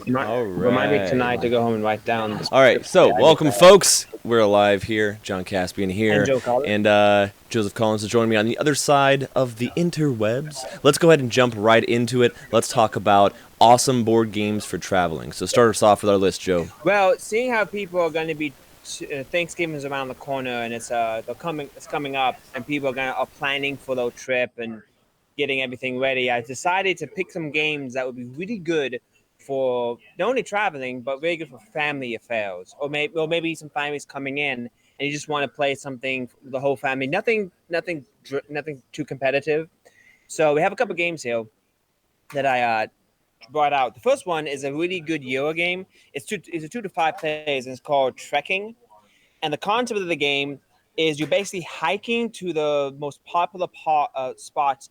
Remind me tonight to go home and write down the All right, script. so Yeah, I did welcome, that. folks. We're alive here. John Caspian And here, Joe Collins. and Joseph Collins is joining me on the other side of the interwebs. Let's go ahead and jump right into it. Let's talk about awesome board games for traveling. So start us off with our list, Joe. Well, seeing how people are going to be Thanksgiving's around the corner, and it's coming up, and people are planning for their trip and getting everything ready. I decided to pick some games that would be really good for not only traveling but very good for family affairs, or maybe some families coming in and you just want to play something for the whole family. Nothing too competitive. So we have a couple games here that I brought out. The first one is a really good Euro game. It's a 2 to 5 players, and it's called Trekking. And the concept of the game is you're basically hiking to the most popular parks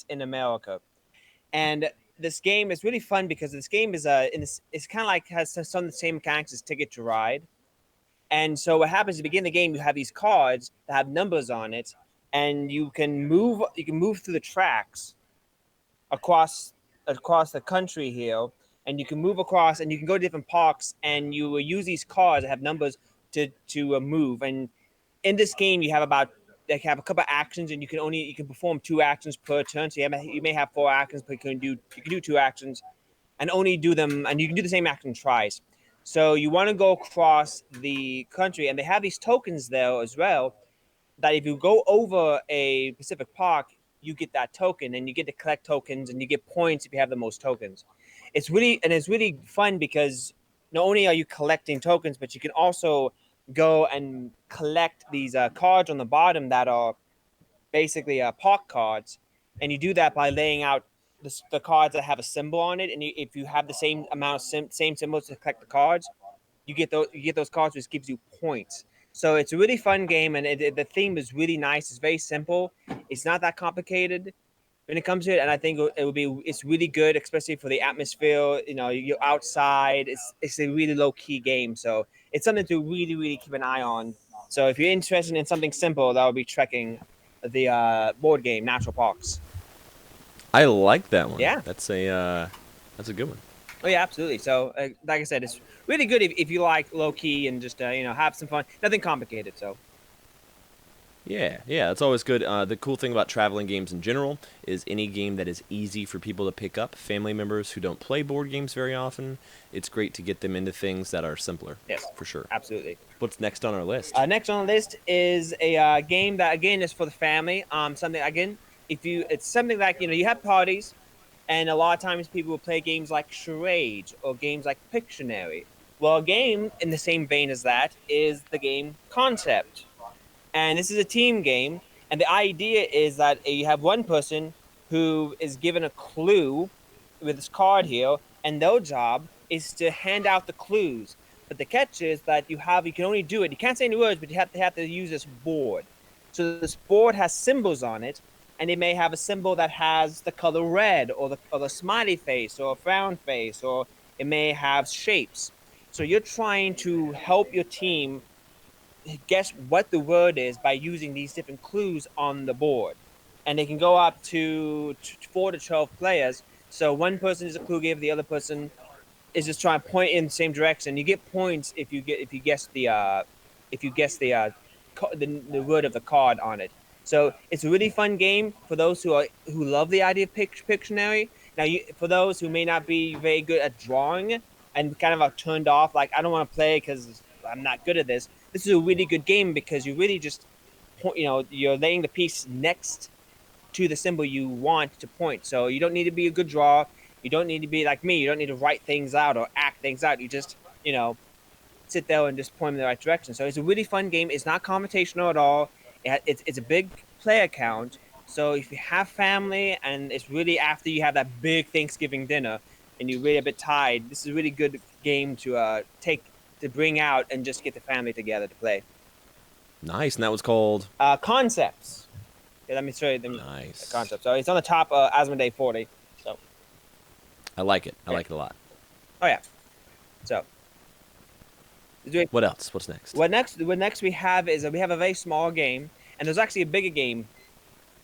in America. And this game is really fun because this game is it's kind of like has some of the same mechanics as Ticket to Ride. And so what happens at the beginning of the game, you have these cards that have numbers on it, and you can move through the tracks across the country here, and you can move across, and you can go to different parks, and you will use these cards that have numbers to move. And in this game, they have a couple of actions, and you can perform 2 actions per turn. So you may have 4 actions, but you can do 2 actions, and only do them, and you can do the same action twice. So you want to go across the country, and they have these tokens there as well, that if you go over a Pacific Park, you get that token, and you get to collect tokens, and you get points if you have the most tokens. It's really fun because not only are you collecting tokens, but you can also go and collect these cards on the bottom that are basically park cards, and you do that by laying out the cards that have a symbol on it, and if you have the same amount of same symbols to collect the cards, you get those cards, which gives you points. So it's a really fun game, and the theme is really nice. It's very simple. It's not that complicated when it comes to it, and I think it's really good, especially for the atmosphere. You're outside. It's a really low key game, so it's something to really really keep an eye on. So if you're interested in something simple, that would be trekking, the board game Natural Parks. I like that one. Yeah. That's a good one. Oh yeah, absolutely. So, like I said, it's really good if you like low key and just have some fun. Nothing complicated. So Yeah, that's always good. The cool thing about traveling games in general is any game that is easy for people to pick up. Family members who don't play board games very often, it's great to get them into things that are simpler. yes, For sure. absolutely. What's next on our list? Next on the list is a game that again is for the family. Something again, it's something like you have parties, and a lot of times people will play games like charades or games like Pictionary. Well, a game in the same vein as that is the game Concept. And this is a team game, and the idea is that you have one person who is given a clue with this card here, and their job is to hand out the clues. But the catch is that you can only do it. You can't say any words, but you have to use this board. So this board has symbols on it, and it may have a symbol that has the color red, or the smiley face, or a frown face, or it may have shapes. So you're trying to help your team guess what the word is by using these different clues on the board. And they can go up to 4 to 12 players. So one person is a clue giver, the other person is just trying to point in the same direction. You get points if you guess the word of the card on it. So it's a really fun game for those who love the idea of Pictionary. Now, for those who may not be very good at drawing and kind of are turned off, like I don't want to play because I'm not good at this. This is a really good game because you really just point. You're laying the piece next to the symbol you want to point. So you don't need to be a good drawer. You don't need to be like me. You don't need to write things out or act things out. You just sit there and just point in the right direction. So it's a really fun game. It's not computational at all. It's a big player count. So if you have family and it's really after you have that big Thanksgiving dinner and you're really a bit tired, this is a really good game to bring out and just get the family together to play. Nice, and that was called Concepts. Yeah, let me show you the Nice. concept. So it's on the top Asmodee 40. So I like it. I Yeah. like it a lot. oh yeah. So What else? What's next? what next we have is we have a very small game, and there's actually a bigger game.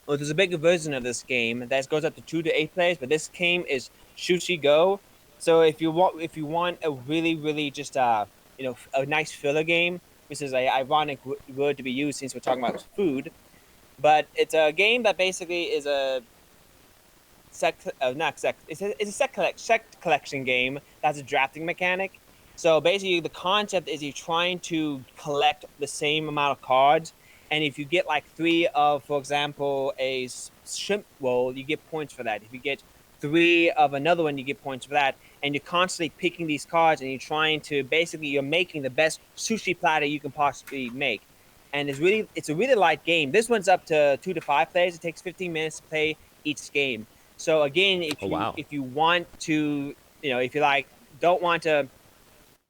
Well, there's a bigger version of this game that goes up to 2 to 8 players, but this game is Sushi Go. So if you want a really just a nice filler game, which is a ironic word to be used since we're talking about food, but it's a game that basically is a not sec. It's a set collection game that's a drafting mechanic. So basically, the concept is you're trying to collect the same amount of cards, and if you get like three of, for example, a shrimp roll, you get points for that. If you get three of another one, you get points for that. And you're constantly picking these cards, and you're trying to basically you're making the best sushi platter you can possibly make. And it's a really light game. This one's up to 2 to 5 players. It takes 15 minutes to play each game. So again, if Oh you wow. if you want to, if you like don't want to,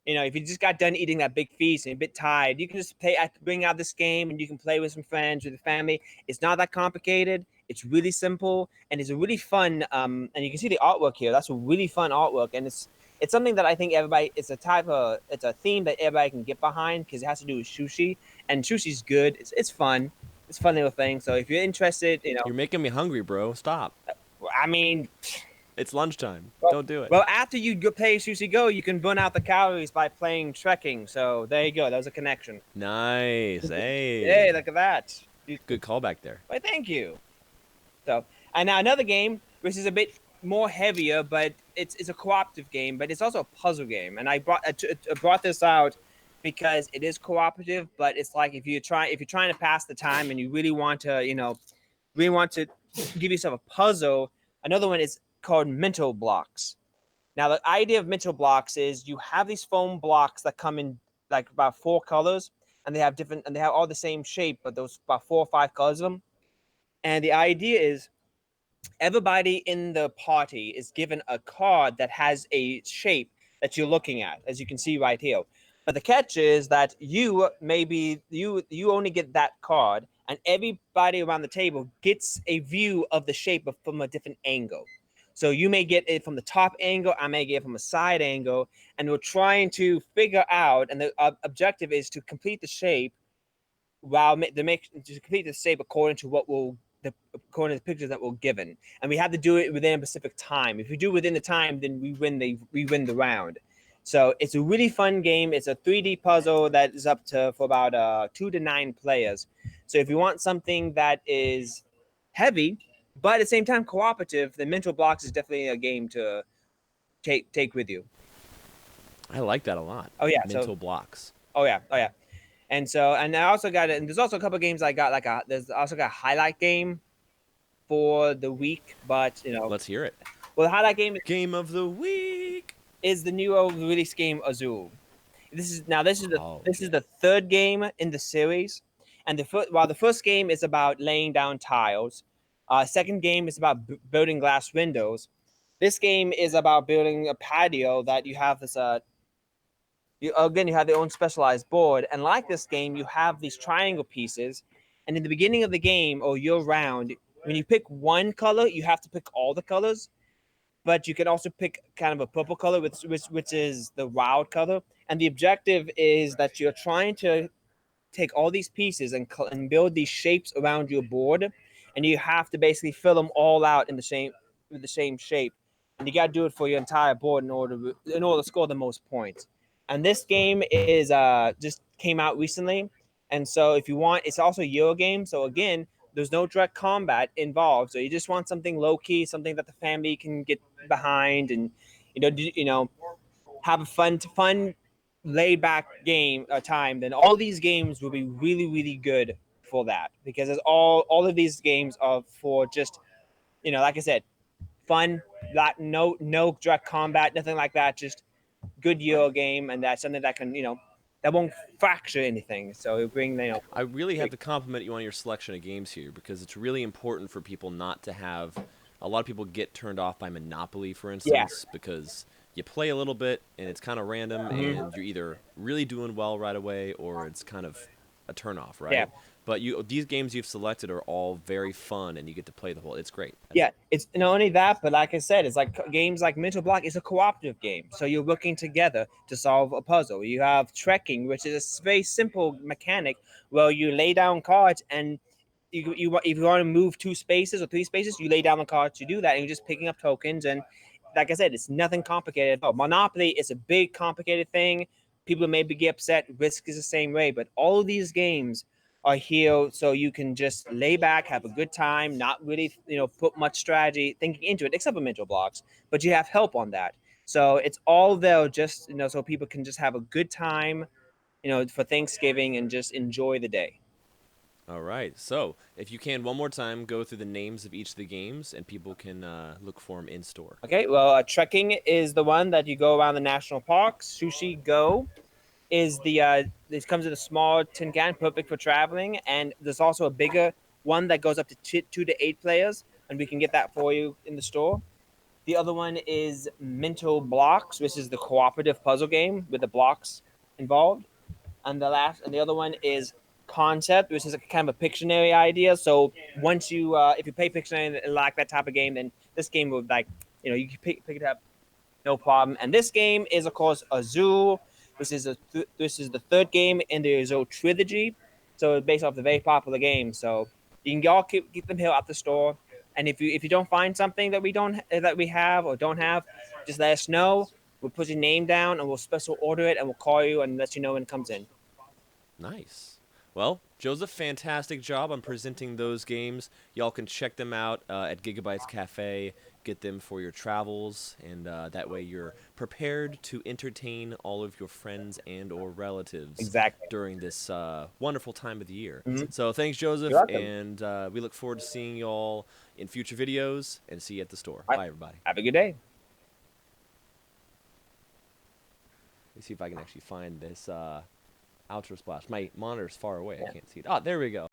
if you just got done eating that big feast and you're a bit tired, you can just bring out this game and you can play with some friends, with the family. It's not that complicated. It's really simple and it's a really fun. And you can see the artwork here. That's a really fun artwork, and it's something that I think everybody. It's a theme that everybody can get behind because it has to do with sushi, and sushi's good. It's fun. It's a fun little thing. So if you're interested, You're making me hungry, bro. Stop. I mean, It's lunchtime. Well, Don't do it. well, after you play Sushi Go, you can burn out the calories by playing trekking. So there you go. That was a connection. Nice. Hey, Hey. look at that. Good callback there. Well, thank you. So, and now another game which is a bit more heavier, but it's a cooperative game, but it's also a puzzle game. And I brought this out because it is cooperative, but it's like if you're trying to pass the time and you really want to give yourself a puzzle. Another one is called mental blocks. Now, the idea of mental blocks is you have these foam blocks that come in like about 4 colors, and they have all the same shape, but those about 4 or 5 colors of them. And the idea is everybody in the party is given a card that has a shape that you're looking at, as you can see right here. But the catch is that you only get that card, and everybody around the table gets a view of the shape from a different angle. So you may get it from the top angle, I may get it from a side angle, and we're trying to figure out. And the objective is to complete the shape while to complete the shape according to according to the pictures that were given, and we have to do it within a specific time. If we do it within the time, then we win the round. So it's a really fun game. It's a 3D puzzle that is up to for about 2 to 9 players. So if you want something that is heavy, but at the same time cooperative, then Mental Blocks is definitely a game to take with you. I like that a lot. Oh yeah, so Mental blocks. oh yeah. And I also got it. And there's also a couple of games I got. There's also got a highlight game for the week, but Let's hear it. well, the highlight game Game of the week. is the new release game Azul. This is the Oh, this is the third game in the series, and while the first game is about laying down tiles, second game is about building glass windows. This game is about building a patio that you have this you have your own specialized board, and like this game, you have these triangle pieces. And in the beginning of the game or year round, when you pick one color, you have to pick all the colors. But you can also pick kind of a purple color, which is the wild color. And the objective is that you're trying to take all these pieces and build these shapes around your board, and you have to basically fill them all out in the same with the same shape, and you got to do it for your entire board in order to score the most points. And this game is just came out recently, and so if you want, it's also a Euro game. So again, there's no direct combat involved. So you just want something low key, something that the family can get behind, and have a fun laid back game time, then all these games will be really really good for that, because it's all of these games are for just like I said, fun, like no direct combat, nothing like that, just good Euro game, and that's something that can that won't fracture anything. So it'll bring I really have big, to compliment you on your selection of games here because it's really important for people not to have. A lot of people get turned off by Monopoly, for yeah. instance, because you play a little bit and it's kind of random Mhm. and you're either really doing well right away or it's kind of a turnoff, Yeah. right? But these games you've selected are all very fun and you get to play the whole. It's great. Yeah, it's not only that, but like I said, it's like games like Mental Block is a cooperative game. So you're working together to solve a puzzle. You have trekking, which is a very simple mechanic where you lay down cards, and if you want to move 2 spaces or 3 spaces, you lay down the cards to do that, and you're just picking up tokens, and like I said, it's nothing complicated. Oh, Monopoly is a big complicated thing. People maybe get upset. Risk is the same way, but all of these games are here so you can just lay back, have a good time, not really put much strategy thinking into it, except for mental blocks. But you have help on that, so it's all there just so people can just have a good time, for Thanksgiving and just enjoy the day. All right. So, if you can, one more time, go through the names of each of the games, and people can look for them in store. Okay, well, trekking is the one that you go around the national parks. Sushi Go is this comes in a small tin can, perfect for traveling, and there's also a bigger one that goes up to 2 to 8 players, and we can get that for you in the store. The other one is Mental Blocks, which is the cooperative puzzle game with the blocks involved. And the other one is Concept, which is a kind of a Pictionary idea. So once you if you play Pictionary and like that type of game, then this game would you can pick it up no problem. And this game is of course Azul. This is the third game in the Azul trilogy. So it's based off the very popular game. So you can all keep them here at the store. And if you don't find something that we have or don't have, just let us know. We'll put your name down and we'll special order it and we'll call you and let you know when it comes in. Nice. Well, Joseph, fantastic job on presenting those games. Y'all can check them out at Gigabytes Cafe. Get them for your travels, and that way you're prepared to entertain all of your friends and/or relatives Exactly. during this wonderful time of the year. Mm-hmm. So thanks, You're Joseph, welcome. and we look forward to seeing y'all in future videos. And see you at the store. All right. Bye, everybody. Have a good day. Let me see if I can actually find this outro splash. My monitor's far away. I can't see it. Ah, there we go.